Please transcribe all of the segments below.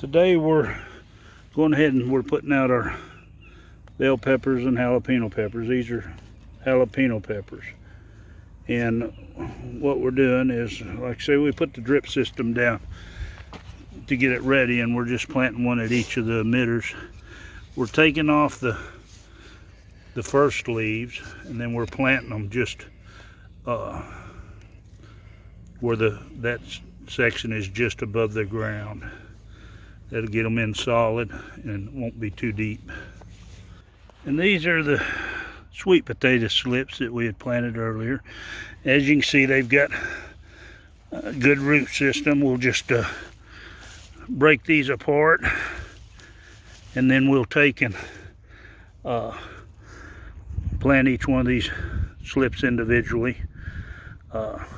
Today we're going ahead and we're putting out our bell peppers and jalapeno peppers. These are jalapeno peppers. And what we're doing is, like I say, we put the drip system down to get it ready, and we're just planting one at each of the emitters. We're taking off the first leaves, and then we're planting them just where that section is just above the ground. That'll get them in solid and won't be too deep. And these are the sweet potato slips that we had planted earlier. As you can see, they've got a good root system. We'll just break these apart, and then we'll take and plant each one of these slips individually, about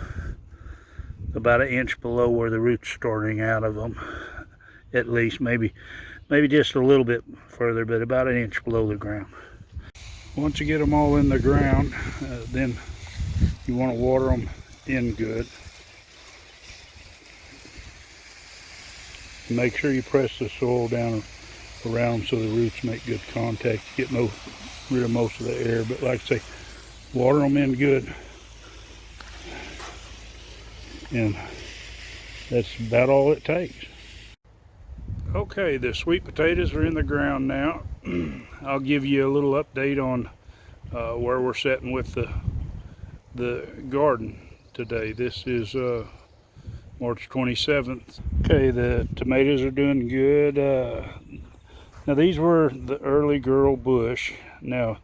an inch below where the root's starting out of them, at least, maybe just a little bit further, but about an inch below the ground. Once you get them all in the ground, then you want to water them in good. Make sure you press the soil down around so the roots make good contact. Get rid of most of the air, but like I say, water them in good. And that's about all it takes. Okay, the sweet potatoes are in the ground now. I'll give you a little update on where we're sitting with the garden today. This is March 27th. Okay, the tomatoes are doing good. Now these were the early girl bush. Now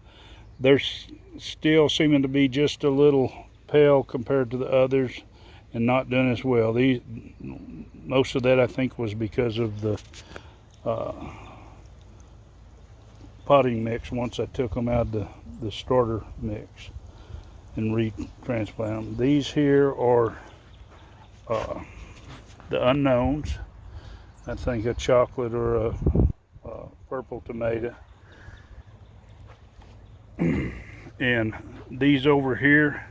they're still seeming to be just a little pale compared to the others and not doing as well. Most of that I think was because of the potting mix once I took them out of the starter mix and retransplant them. These here are the unknowns. I think a chocolate or a purple tomato. And these over here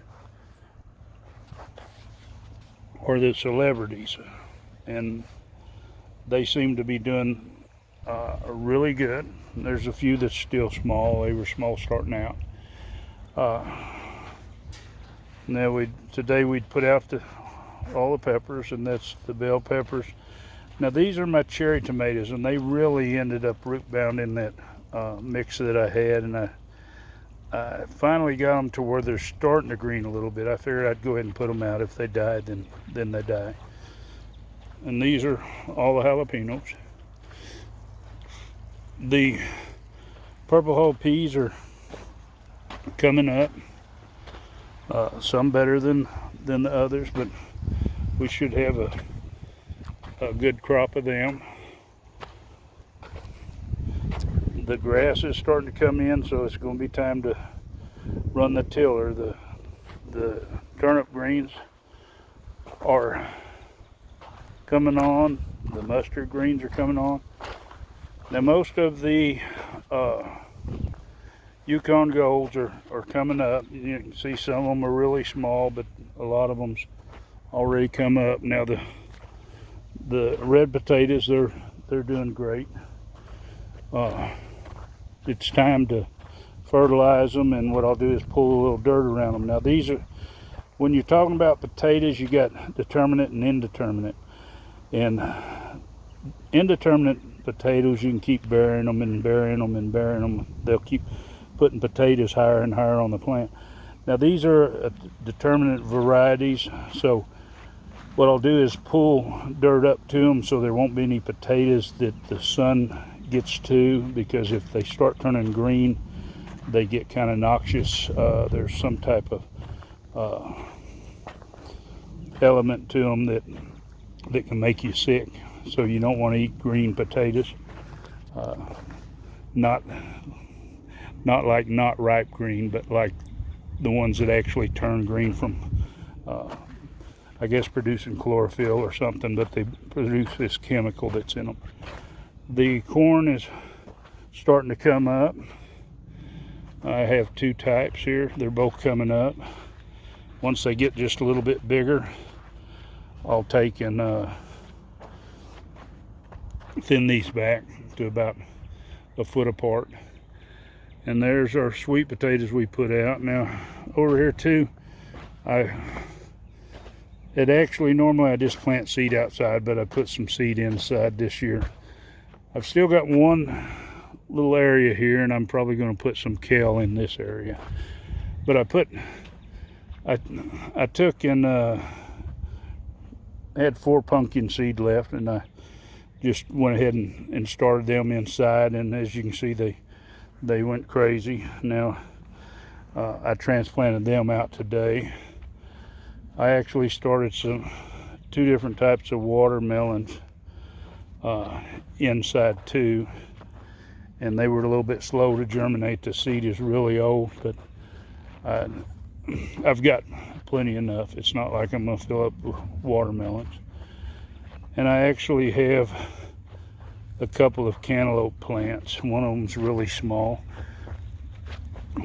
are the celebrities, and they seem to be doing really good. There's a few that's still small. They were small starting out. Now today we'd put out all the peppers, and that's the bell peppers. Now these are my cherry tomatoes, and they really ended up root bound in that mix that I had, and I finally got them to where they're starting to green a little bit. I figured I'd go ahead and put them out. If they died, then they die. And these are all the jalapenos. The purple hull peas are coming up. Some better than the others, but we should have a good crop of them. The grass is starting to come in, so it's going to be time to run the tiller. The turnip greens are coming on. The mustard greens are coming on. Now most of the Yukon Golds are coming up. You can see some of them are really small, but a lot of them's already come up. Now the red potatoes, they're doing great. It's time to fertilize them, and what I'll do is pull a little dirt around them. Now these are, when you're talking about potatoes, you got determinate and indeterminate. And indeterminate potatoes, you can keep burying them and burying them and burying them. They'll keep putting potatoes higher and higher on the plant. Now these are determinate varieties, so what I'll do is pull dirt up to them so there won't be any potatoes that the sun gets to, because if they start turning green, they get kind of noxious. There's some type of element to them that can make you sick, so you don't want to eat green potatoes. Not like not ripe green, but like the ones that actually turn green from I guess producing chlorophyll or something, but they produce this chemical that's in them. The corn is starting to come up. I have two types here. They're both coming up. Once they get just a little bit bigger, I'll take and thin these back to about a foot apart. And there's our sweet potatoes we put out. Now over here too, normally I just plant seed outside, but I put some seed inside this year. I've still got one little area here, and I'm probably going to put some kale in this area. But I took and had 4 pumpkin seed left, and I just went ahead and started them inside, and as you can see, they went crazy. Now I transplanted them out today. I actually started 2 different types of watermelons inside too, and they were a little bit slow to germinate. The seed is really old, but I've got plenty enough. It's not like I'm gonna fill up watermelons. And I actually have a couple of cantaloupe plants. One of them's really small,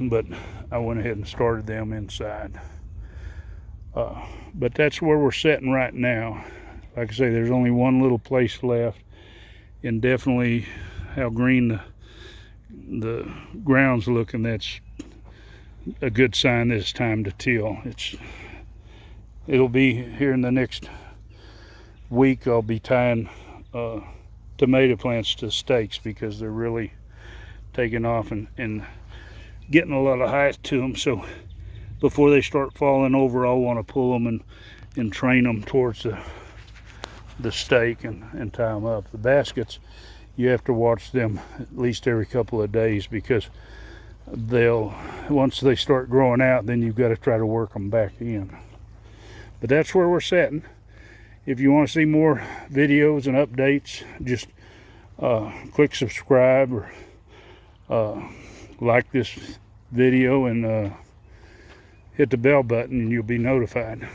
but I went ahead and started them inside. But that's where we're sitting right now. Like I say, there's only one little place left, and definitely how green the ground's looking, that's a good sign that it's time to till. It'll be here in the next week. I'll be tying tomato plants to stakes because they're really taking off and getting a lot of height to them. So before they start falling over, I'll want to pull them and train them towards the stake and tie them up. The baskets, you have to watch them at least every couple of days, because once they start growing out, then you've got to try to work them back in. But that's where we're sitting. If you want to see more videos and updates, just click subscribe or like this video and hit the bell button, and you'll be notified.